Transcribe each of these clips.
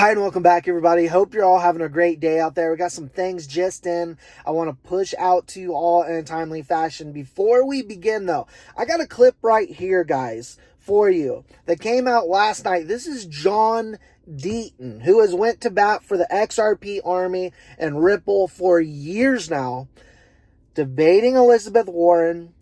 Hi and welcome back, everybody. Hope you're all having a great day out there. We got some things just in I want to push out to you all in a timely fashion. Before we begin, though, I got a clip right here, guys, for you that came out last night. This is John Deaton, who has went to bat for the XRP Army and Ripple for years now, debating Elizabeth Warren,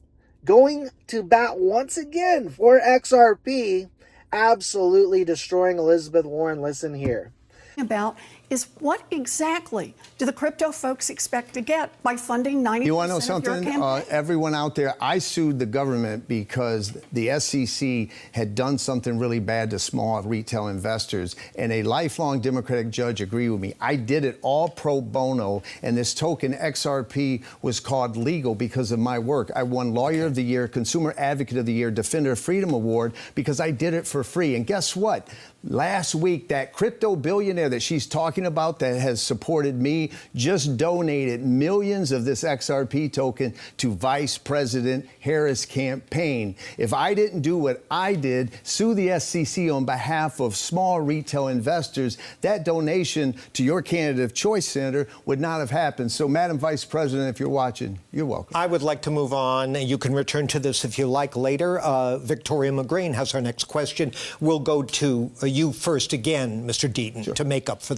going to bat once again for XRP, absolutely destroying Elizabeth Warren. Listen here. About is what exactly do the crypto folks expect to get by funding 90% You want to know of your something? campaign? Everyone out there, I sued the government because the SEC had done something really bad to small retail investors, and a lifelong Democratic judge agreed with me. I did it all pro bono, and this token XRP was called legal because of my work. I won Lawyer of the Year, Consumer Advocate of the Year, Defender of Freedom Award because I did it for free. And guess what? Last week, that crypto billionaire that she's talking about that has supported me just donated millions of this XRP token to Vice President Harris' campaign. If I didn't do what I did, sue the SEC on behalf of small retail investors, that donation to your candidate of choice, Senator, would not have happened. So, Madam Vice President, if you're watching, you're welcome. I would like to move on. You can return to this if you like later. Victoria McGreen has our next question. We'll go to you first again, Mr. Deaton, Sure. to make up for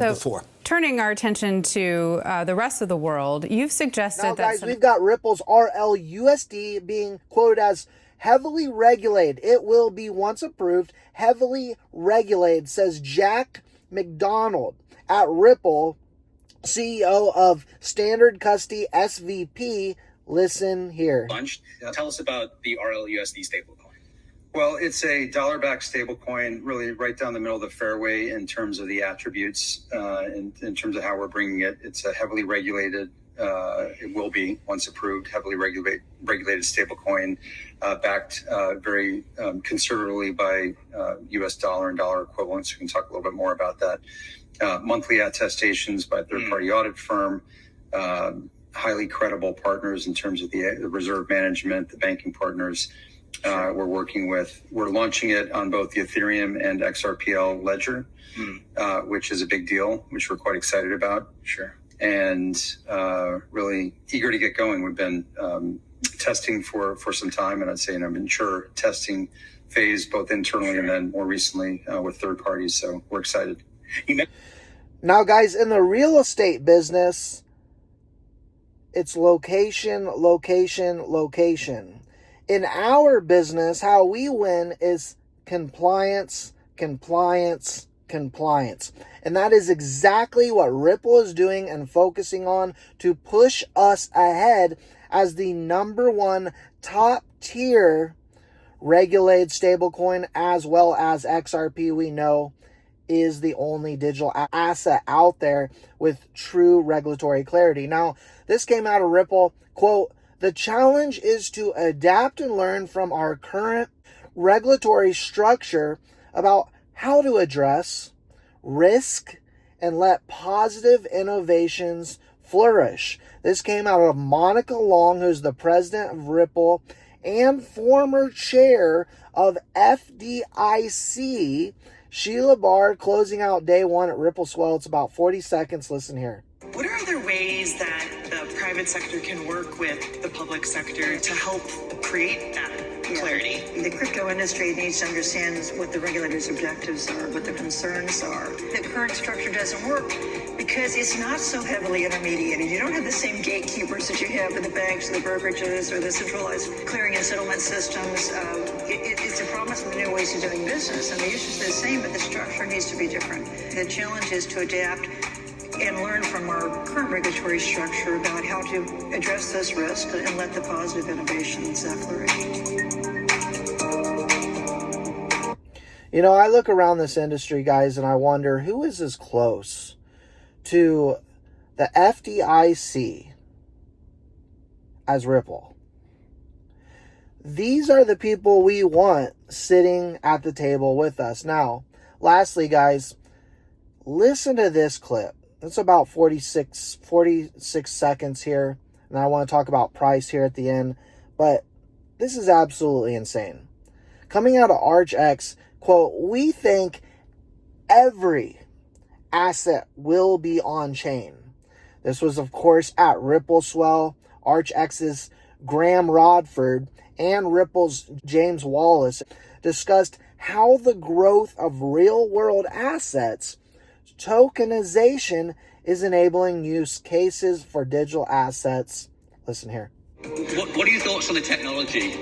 before. Turning our attention to the rest of the world, you've suggested Now, that... guys, we've got Ripple's RLUSD being quoted as heavily regulated. It will be, once approved, heavily regulated, says Jack McDonald at Ripple, CEO of Standard Custody SVP. Listen here. Tell us about the RLUSD stablecoin. Well, it's a dollar-backed stablecoin, really right down the middle of the fairway in terms of the attributes, in terms of how we're bringing it. It's a heavily regulated, it will be, once approved, heavily regulated stablecoin, backed very conservatively by U.S. dollar and dollar equivalents. We can talk a little bit more about that. Monthly attestations by a third-party audit firm, highly credible partners in terms of the reserve management, the banking partners. We're working with, we're launching it on both the Ethereum and XRPL ledger, which is a big deal, which we're quite excited about. Sure. And really eager to get going. We've been testing for some time, and I'd say in a mature testing phase, both internally and then more recently with third parties. So we're excited. Now, guys, in the real estate business, it's location, location, location. In our business, how we win is compliance, compliance, compliance. And that is exactly what Ripple is doing and focusing on to push us ahead as the #1 top tier regulated stablecoin, as well as XRP, we know is the only digital asset out there with true regulatory clarity. Now, this came out of Ripple, quote, "The challenge is to adapt and learn from our current regulatory structure about how to address risk and let positive innovations flourish." This came out of Monica Long, who's the president of Ripple and former chair of FDIC. Sheila Barr closing out day one at Ripple Swell. It's about 40 seconds. Listen here. What are other ways that the private sector can work with the public sector to help create that clarity? The crypto industry needs to understand what the regulators' objectives are, what their concerns are. The current structure doesn't work because it's not so heavily intermediated. You don't have the same gatekeepers that you have with the banks, or the brokerages, or the centralized clearing and settlement systems. It's a promise of new ways of doing business, and the issues are the same, but the structure needs to be different. The challenge is to adapt and learn from our current regulatory structure about how to address this risk and let the positive innovations flourish. You know, I look around this industry, guys, and I wonder who is as close to the FDIC as Ripple. These are the people we want sitting at the table with us. Now, lastly, guys, listen to this clip. It's about 46 seconds here, and I want to talk about price here at the end, but this is absolutely insane. Coming out of ArchX, quote, "We think every asset will be on chain. This was, of course, at Ripple Swell, ArchX's Graham Rodford, and Ripple's James Wallace discussed how the growth of real-world assets, tokenization, is enabling use cases for digital assets. Listen here. What are your thoughts on the technology,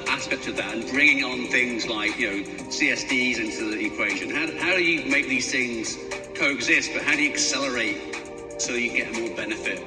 aspect of that, and bringing on things like, CSDs into the equation? How do you make these things coexist, but how do you accelerate so you get more benefit?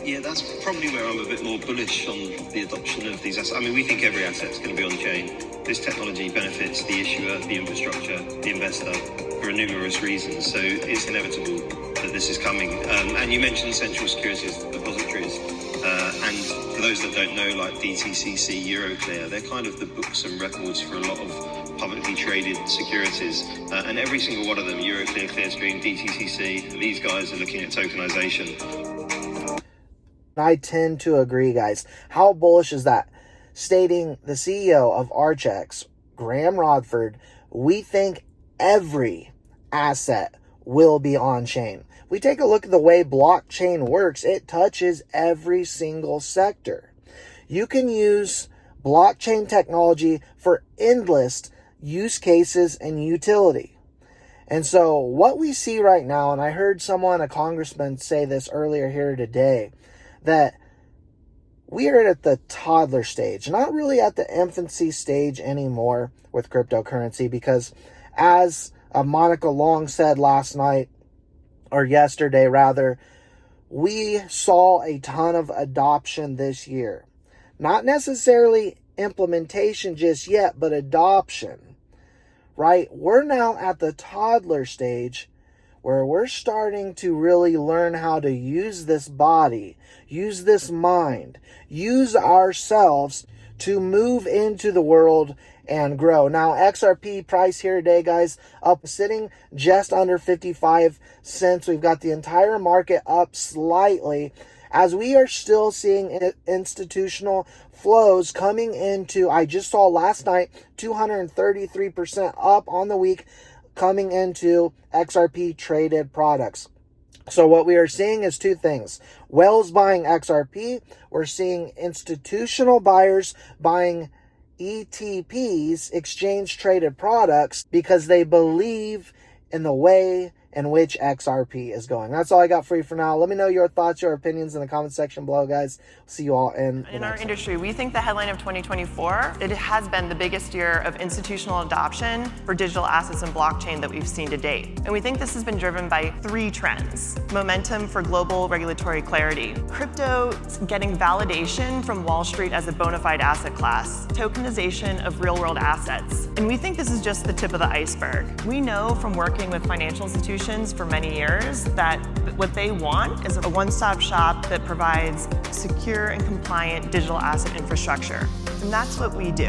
Yeah, that's probably where I'm a bit more bullish on the adoption of these assets. I mean, we think every asset's going to be on chain. This technology benefits the issuer, the infrastructure, the investor for numerous reasons. So it's inevitable that this is coming. And you mentioned central securities depositories. And for those that don't know, like DTCC, Euroclear, they're kind of the books and records for a lot of publicly traded securities. And every single one of them, Euroclear, Clearstream, DTCC, these guys are looking at tokenization. I tend to agree, guys. How bullish is that? Stating the CEO of ArchX, Graham Rodford, we think every asset will be on chain. We take a look at the way blockchain works. It touches every single sector. You can use blockchain technology for endless use cases and utility. And so what we see right now, and I heard someone, a congressman, say this earlier here today, that we are at the toddler stage, not really at the infancy stage anymore with cryptocurrency, because as Monica Long said last night, or yesterday rather, we saw a ton of adoption this year. Not necessarily implementation just yet, but adoption, right? We're now at the toddler stage where we're starting to really learn how to use this body, use this mind, use ourselves to move into the world and grow. Now, XRP price here today, guys, up, sitting just under 55 cents. We've got the entire market up slightly, as we are still seeing institutional flows coming into, I just saw last night, 233% up on the week, coming into XRP traded products. So what we are seeing is two things. Whales buying XRP. We're seeing institutional buyers buying ETPs, exchange traded products, because they believe in the way in which XRP is going. That's all I got for you for now. Let me know your thoughts, your opinions in the comment section below, guys. See you all in our industry. We think the headline of 2024, it has been the biggest year of institutional adoption for digital assets and blockchain that we've seen to date. And we think this has been driven by three trends. Momentum for global regulatory clarity, crypto getting validation from Wall Street as a bona fide asset class, tokenization of real-world assets. And we think this is just the tip of the iceberg. We know from working with financial institutions for many years that what they want is a one-stop shop that provides secure and compliant digital asset infrastructure. And that's what we do.